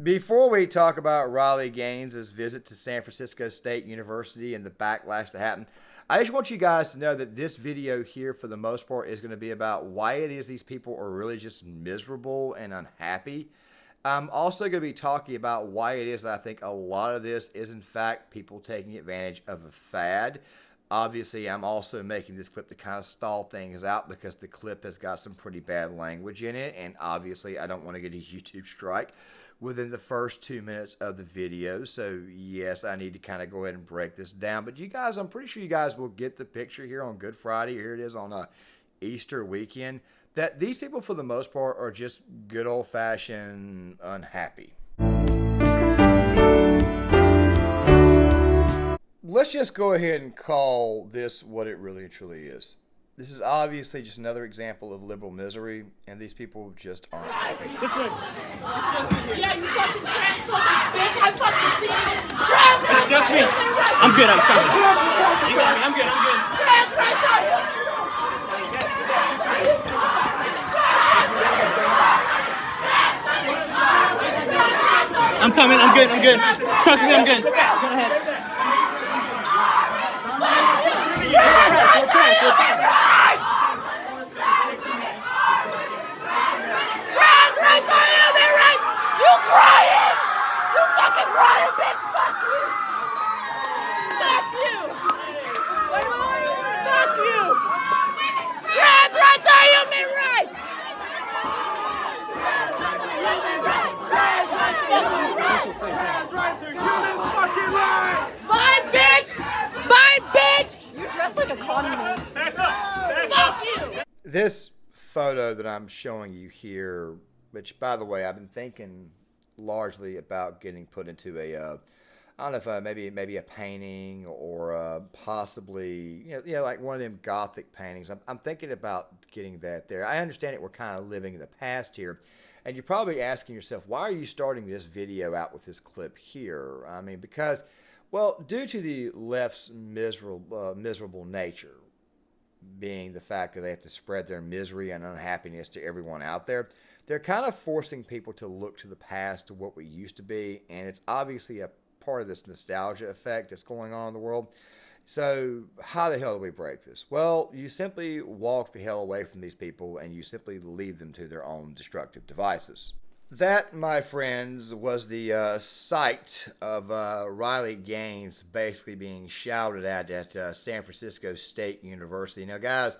Before we talk about Riley Gaines' visit to San Francisco State University and the backlash that happened, I just want you guys to know that this video here, for the most part, is going to be about why it is these people are really just miserable and unhappy. I'm also going to be talking about why it is that I think a lot of this is, in fact, people taking advantage of a fad. Obviously, I'm also making this clip to kind of stall things out because the clip has got some pretty bad language in it, and obviously I don't want to get a YouTube strike within the first 2 minutes of the video. So yes, I need to kind of go ahead and break this down. But you guys, I'm pretty sure you guys will get the picture here on Good Friday. Here it is on Easter weekend. That these people, for the most part, are just good old-fashioned unhappy. Let's just go ahead and call this what it really and truly is. This is obviously just another example of liberal misery, and these people just aren't happy. Yeah, you fucking transphobic bitch! I fucking see you! Trans rights! Just me! I'm good, I'm trust me. You got me, I'm good, I'm good. Trans rights are you! I'm coming, I'm good, I'm good. Trust me, I'm good. Go ahead. Trans rights are human rights! You crying! You fucking crying, bitch! Fuck you! Fuck you! Fuck you! Trans rights are human rights! Trans rights are human fucking rights! Bye, bitch! Bye, bitch! You dress like a communist. Fuck you! This photo that I'm showing you here, which, by the way, I've been thinking largely about getting put into a, I don't know if maybe a painting or possibly, like one of them Gothic paintings. I'm thinking about getting that there. I understand that we're kind of living in the past here, and you're probably asking yourself, why are you starting this video out with this clip here? I mean, because, well, due to the left's miserable nature, being the fact that they have to spread their misery and unhappiness to everyone out there, they're kind of forcing people to look to the past, to what we used to be, and it's obviously a part of this nostalgia effect that's going on in the world. So how the hell do we break this? Well, you simply walk the hell away from these people, and you simply leave them to their own destructive devices. That, my friends, was the sight of Riley Gaines basically being shouted at San Francisco State University. Now, guys,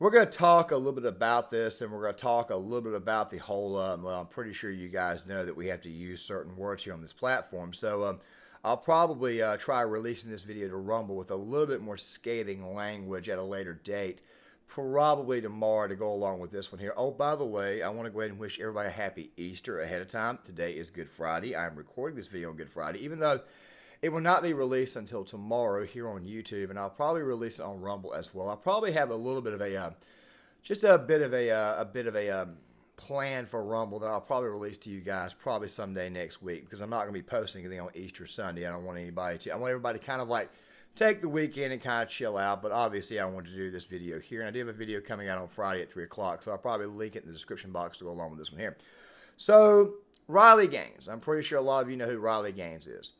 we're going to talk a little bit about this, and we're going to talk a little bit about the whole, well, I'm pretty sure you guys know that we have to use certain words here on this platform. So I'll probably try releasing this video to Rumble with a little bit more scathing language at a later date. Probably tomorrow to go along with this one here. Oh, by the way, I want to go ahead and wish everybody a happy Easter ahead of time. Today is Good Friday. I'm recording this video on Good Friday, even though it will not be released until tomorrow here on YouTube, and I'll probably release it on Rumble as well. I'll probably have a little bit of a, just a bit of a plan for Rumble that I'll probably release to you guys probably someday next week, because I'm not going to be posting anything on Easter Sunday. I don't want anybody to. I want everybody to kind of like take the weekend and kind of chill out, but obviously I wanted to do this video here, and I do have a video coming out on Friday at 3 o'clock, so I'll probably link it in the description box to go along with this one here. So, Riley Gaines. I'm pretty sure a lot of you know who Riley Gaines is.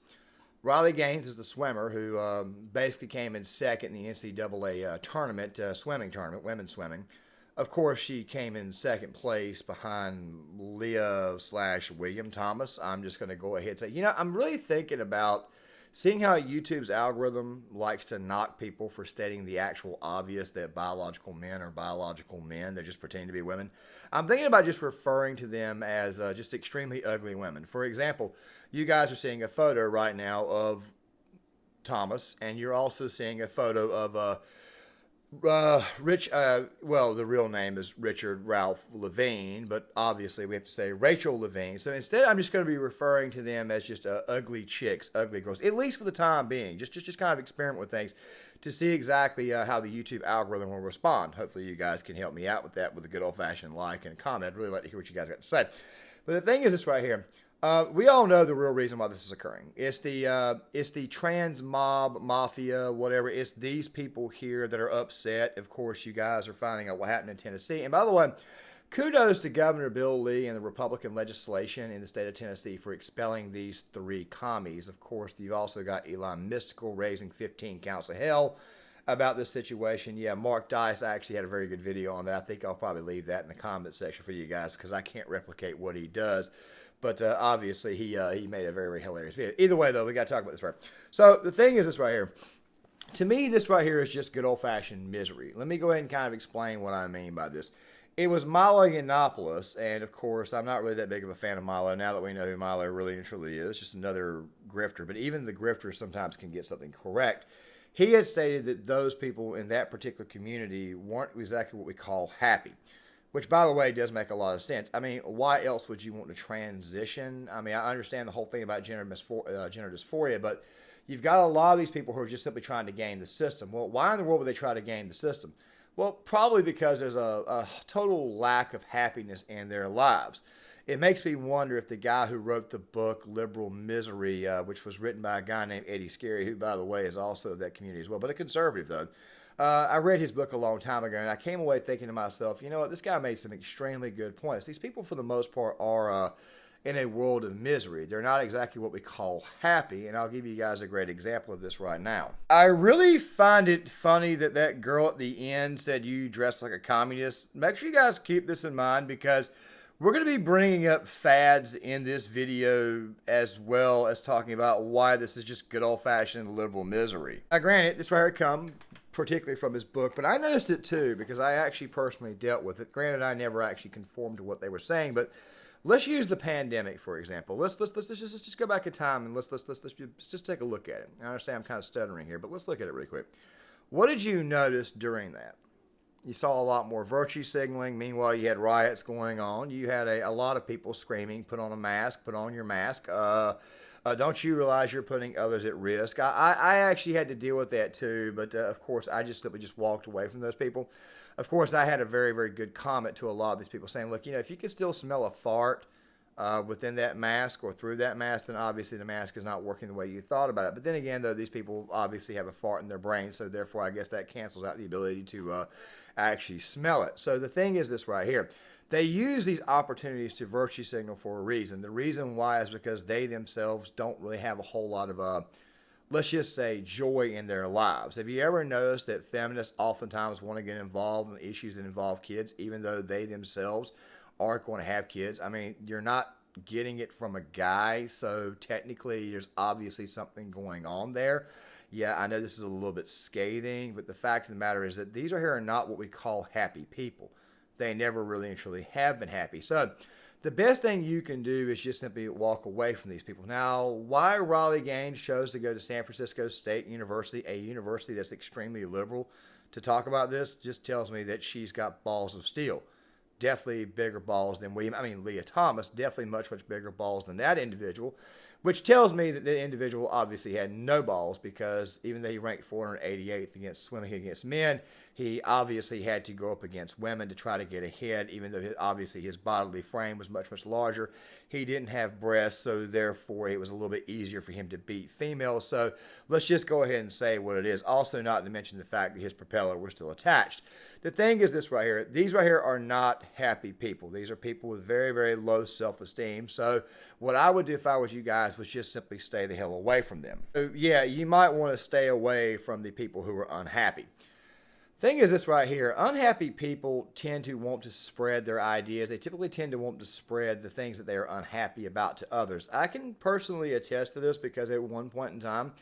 Riley Gaines is the swimmer who basically came in second in the NCAA tournament, swimming tournament, women's swimming. Of course, she came in second place behind Leah/William Thomas. I'm just going to go ahead and say, I'm really thinking about seeing how YouTube's algorithm likes to knock people for stating the actual obvious, that biological men are biological men. They're just pretending to be women. I'm thinking about just referring to them as just extremely ugly women. For example, you guys are seeing a photo right now of Thomas, and you're also seeing a photo of well, the real name is Richard Ralph Levine, but obviously we have to say Rachel Levine. So instead, I'm just going to be referring to them as just ugly chicks, ugly girls, at least for the time being. Just kind of experiment with things to see exactly how the YouTube algorithm will respond. Hopefully, you guys can help me out with that with a good old-fashioned like and comment. I'd really like to hear what you guys got to say. But the thing is this right here. We all know the real reason why this is occurring. It's the trans mob, mafia, whatever. It's these people here that are upset. Of course, you guys are finding out what happened in Tennessee. And by the way, kudos to Governor Bill Lee and the Republican legislation in the state of Tennessee for expelling these 3 commies. Of course, you've also got Elon Mystical raising 15 counts of hell about this situation. Yeah, Mark Dice actually had a very good video on that. I think I'll probably leave that in the comment section for you guys because I can't replicate what he does. But obviously, he made a very, very hilarious video. Either way, though, we got to talk about this right. So the thing is this right here. To me, this right here is just good old-fashioned misery. Let me go ahead and kind of explain what I mean by this. It was Milo Yiannopoulos, and of course, I'm not really that big of a fan of Milo now that we know who Milo really and truly is. Just another grifter, but even the grifters sometimes can get something correct. He had stated that those people in that particular community weren't exactly what we call happy, which, by the way, does make a lot of sense. I mean, why else would you want to transition? I mean, I understand the whole thing about gender dysphoria, but you've got a lot of these people who are just simply trying to game the system. Well, why in the world would they try to game the system? Well, probably because there's a total lack of happiness in their lives. It makes me wonder if the guy who wrote the book Liberal Misery, which was written by a guy named Eddie Scarry, who, by the way, is also of that community as well, but a conservative, though. I read his book a long time ago, and I came away thinking to myself, you know what, this guy made some extremely good points. These people, for the most part, are in a world of misery. They're not exactly what we call happy, and I'll give you guys a great example of this right now. I really find it funny that that girl at the end said you dress like a communist. Make sure you guys keep this in mind because we're going to be bringing up fads in this video as well as talking about why this is just good old-fashioned liberal misery. Now, granted, this right here come particularly from his book, but I noticed it too because I actually personally dealt with it. Granted, I never actually conformed to what they were saying, but let's use the pandemic for example. Let's just go back in time and let's just take a look at it. I understand I'm kind of stuttering here, but let's look at it really quick. What did you notice during that? You saw a lot more virtue signaling. Meanwhile, you had riots going on. You had a lot of people screaming, put on a mask, put on your mask. Don't you realize you're putting others at risk? I actually had to deal with that too, but of course, I just simply just walked away from those people. Of course, I had a very, very good comment to a lot of these people saying, look, you know, if you can still smell a fart within that mask or through that mask, then obviously the mask is not working the way you thought about it. But then again, though, these people obviously have a fart in their brain, so therefore I guess that cancels out the ability to actually smell it. So the thing is this right here. They use these opportunities to virtue signal for a reason. The reason why is because they themselves don't really have a whole lot of, let's just say, joy in their lives. Have you ever noticed that feminists oftentimes want to get involved in issues that involve kids, even though they themselves aren't going to have kids? I mean, you're not getting it from a guy, so technically there's obviously something going on there. Yeah, I know this is a little bit scathing, but the fact of the matter is that these are here are not what we call happy people. They never really and truly have been happy. So the best thing you can do is just simply walk away from these people. Now, why Riley Gaines chose to go to San Francisco State University, a university that's extremely liberal, to talk about this just tells me that she's got balls of steel. Definitely bigger balls than Leah Thomas, definitely much, much bigger balls than that individual, which tells me that the individual obviously had no balls because even though he ranked 488th against swimming against men, he obviously had to go up against women to try to get ahead, even though obviously his bodily frame was much, much larger. He didn't have breasts, so therefore it was a little bit easier for him to beat females. So let's just go ahead and say what it is. Also, not to mention the fact that his propeller was still attached. The thing is this right here. These right here are not happy people. These are people with very, very low self-esteem. So what I would do if I was you guys was just simply stay the hell away from them. So yeah, you might want to stay away from the people who are unhappy. Thing is this right here. Unhappy people tend to want to spread their ideas. They typically tend to want to spread the things that they are unhappy about to others. I can personally attest to this because at one point in time,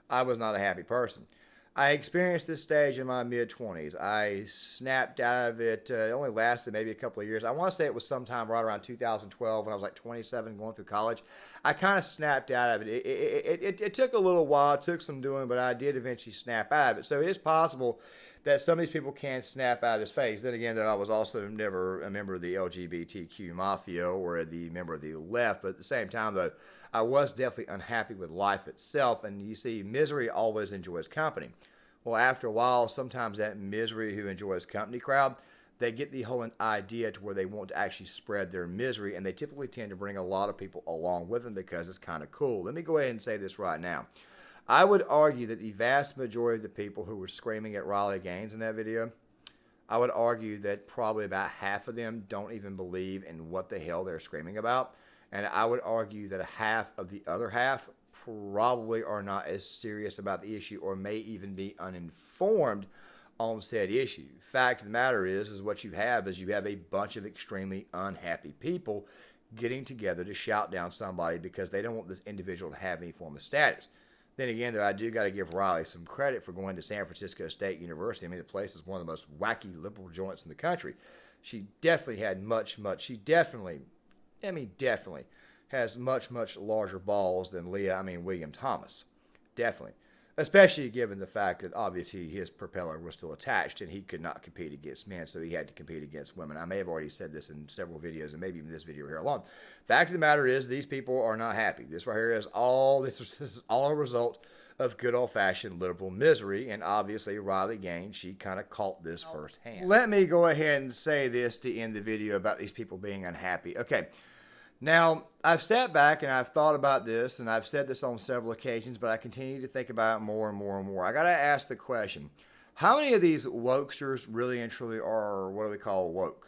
I was not a happy person. I experienced this stage in my mid-20s. I snapped out of it. It only lasted maybe a couple of years. I want to say it was sometime right around 2012 when I was like 27 going through college. I kind of snapped out of it. It took a little while. It took some doing, but I did eventually snap out of it. So it is possible that some of these people can snap out of this phase. Then again, though, I was also never a member of the LGBTQ mafia or the member of the left. But at the same time, though, I was definitely unhappy with life itself. And you see, misery always enjoys company. Well, after a while, sometimes that misery who enjoys company crowd, they get the whole idea to where they want to actually spread their misery. And they typically tend to bring a lot of people along with them because it's kind of cool. Let me go ahead and say this right now. I would argue that the vast majority of the people who were screaming at Riley Gaines in that video I would argue that probably about half of them don't even believe in what the hell they're screaming about. And I would argue that a half of the other half probably are not as serious about the issue or may even be uninformed on said issue. Fact of the matter is what you have a bunch of extremely unhappy people getting together to shout down somebody because they don't want this individual to have any form of status. Then again, though, I do got to give Riley some credit for going to San Francisco State University. I mean, the place is one of the most wacky liberal joints in the country. She definitely had she definitely has much larger balls than William Thomas. Definitely. Especially given the fact that obviously his propeller was still attached and he could not compete against men, so he had to compete against women. I may have already said this in several videos and maybe even this video here alone. Fact of the matter is these people are not happy. This right here is this is all a result of good old-fashioned liberal misery, and obviously Riley Gaines, she kind of caught this firsthand. Let me go ahead and say this to end the video about these people being unhappy. Okay. Now, I've sat back and I've thought about this, and I've said this on several occasions, but I continue to think about it more and more and more. I got to ask the question, how many of these wokesters really and truly are what do we call woke?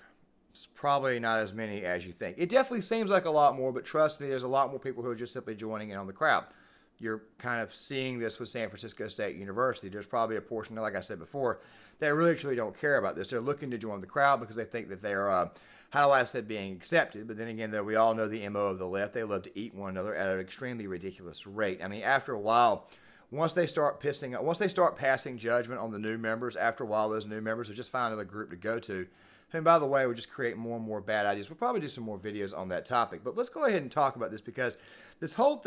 It's probably not as many as you think. It definitely seems like a lot more, but trust me, there's a lot more people who are just simply joining in on the crowd. You're kind of seeing this with San Francisco State University. There's probably a portion, like I said before, that really truly don't care about this. They're looking to join the crowd because they think that they're being accepted. But then again, though, we all know the MO of the left. They love to eat one another at an extremely ridiculous rate. I mean, after a while, once they start passing judgment on the new members, after a while, those new members will just find another group to go to. And by the way, we'll just create more and more bad ideas. We'll probably do some more videos on that topic. But let's go ahead and talk about this because this whole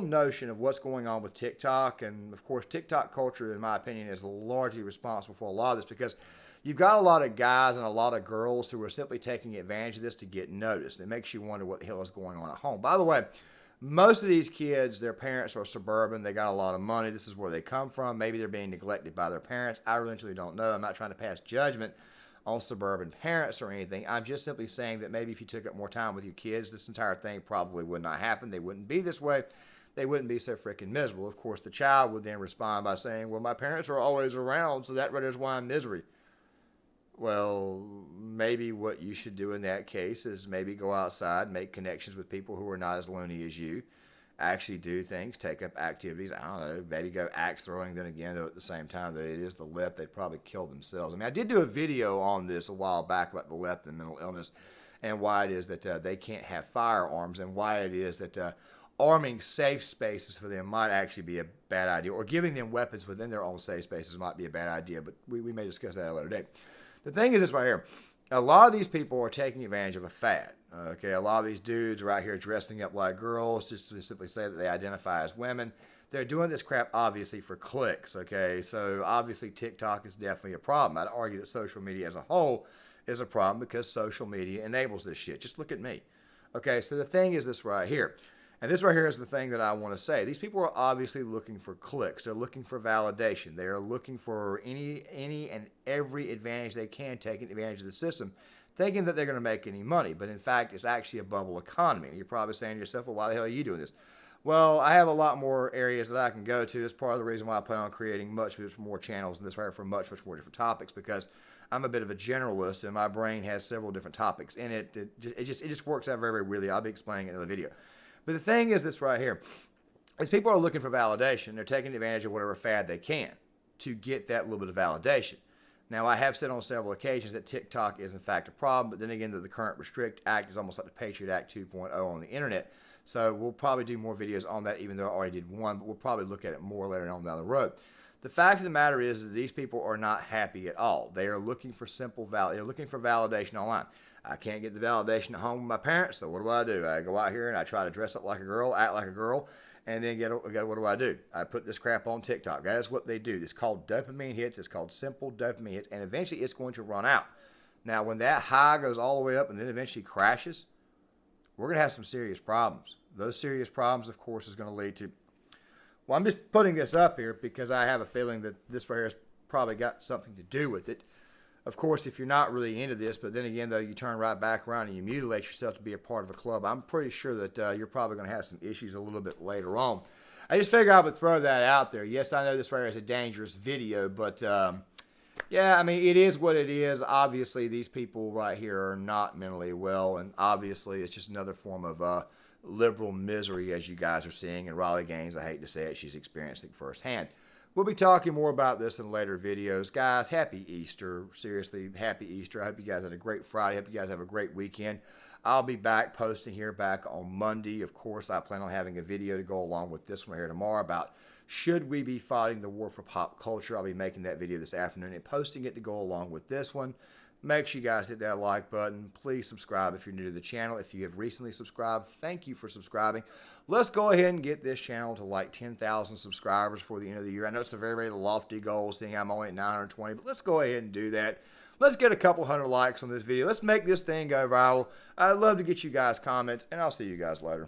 notion of what's going on with TikTok, and of course, TikTok culture, in my opinion, is largely responsible for a lot of this because you've got a lot of guys and a lot of girls who are simply taking advantage of this to get noticed. It makes you wonder what the hell is going on at home. By the way, most of these kids, their parents are suburban. They got a lot of money. This is where they come from. Maybe they're being neglected by their parents. I really don't know. I'm not trying to pass judgment on suburban parents or anything. I'm just simply saying that maybe if you took up more time with your kids, this entire thing probably would not happen. They wouldn't be this way. They wouldn't be so freaking miserable. Of course, the child would then respond by saying, well, my parents are always around, so that is why I'm misery. Well, maybe what you should do in that case is maybe go outside, make connections with people who are not as loony as you, actually do things, take up activities. I don't know, maybe go axe throwing. Then again, though, at the same time, though, it is the left. They'd probably kill themselves. I mean, I did do a video on this a while back about the left and mental illness and why it is that they can't have firearms and why it is that arming safe spaces for them might actually be a bad idea, or giving them weapons within their own safe spaces might be a bad idea, but we may discuss that at a later date. The thing is this right here. A lot of these people are taking advantage of a fad. Okay, a lot of these dudes are out here dressing up like girls just to simply say that they identify as women. They're doing this crap obviously for clicks, okay? So obviously TikTok is definitely a problem. I'd argue that social media as a whole is a problem because social media enables this shit. Just look at me. Okay, so the thing is this right here. And this right here is the thing that I want to say. These people are obviously looking for clicks. They're looking for validation. They are looking for any and every advantage they can, taking advantage of the system, thinking that they're going to make any money. But in fact, it's actually a bubble economy. You're probably saying to yourself, well, why the hell are you doing this? Well, I have a lot more areas that I can go to. It's part of the reason why I plan on creating much more channels in this right for much more different topics, because I'm a bit of a generalist and my brain has several different topics in it. It just works out very, very weirdly. I'll be explaining it in another video. But the thing is this right here, is people are looking for validation. They're taking advantage of whatever fad they can to get that little bit of validation. Now, I have said on several occasions that TikTok is in fact a problem, but then again, the current Restrict Act is almost like the Patriot Act 2.0 on the internet. So we'll probably do more videos on that, even though I already did one, but we'll probably look at it more later on down the road. The fact of the matter is that these people are not happy at all. They are looking for they're looking for validation online. I can't get the validation at home with my parents, so what do? I go out here and I try to dress up like a girl, act like a girl, and then what do? I put this crap on TikTok. That is what they do. It's called dopamine hits. It's called simple dopamine hits, and eventually it's going to run out. Now, when that high goes all the way up and then eventually crashes, we're going to have some serious problems. Those serious problems, of course, is going to lead to... Well, I'm just putting this up here because I have a feeling that this right here has probably got something to do with it. Of course, if you're not really into this, but then again, though, you turn right back around and you mutilate yourself to be a part of a club, I'm pretty sure that you're probably going to have some issues a little bit later on. I just figured I would throw that out there. Yes, I know this right here is a dangerous video, but Yeah, I mean, it is what it is. Obviously, these people right here are not mentally well, and obviously, it's just another form of liberal misery, as you guys are seeing. And Riley Gaines, I hate to say it, she's experiencing firsthand. We'll be talking more about this in later videos. Guys, happy Easter. Seriously, happy Easter. I hope you guys had a great Friday. I hope you guys have a great weekend. I'll be back posting here back on Monday. Of course, I plan on having a video to go along with this one here tomorrow about should we be fighting the war for pop culture. I'll be making that video this afternoon and posting it to go along with this one. Make sure you guys hit that like button. Please subscribe if you're new to the channel. If you have recently subscribed, thank you for subscribing. Let's go ahead and get this channel to like 10,000 subscribers before the end of the year. I know it's a very, very lofty goal, seeing I'm only at 920, but let's go ahead and do that. Let's get a couple hundred likes on this video. Let's make this thing go viral. I'd love to get you guys comments, and I'll see you guys later.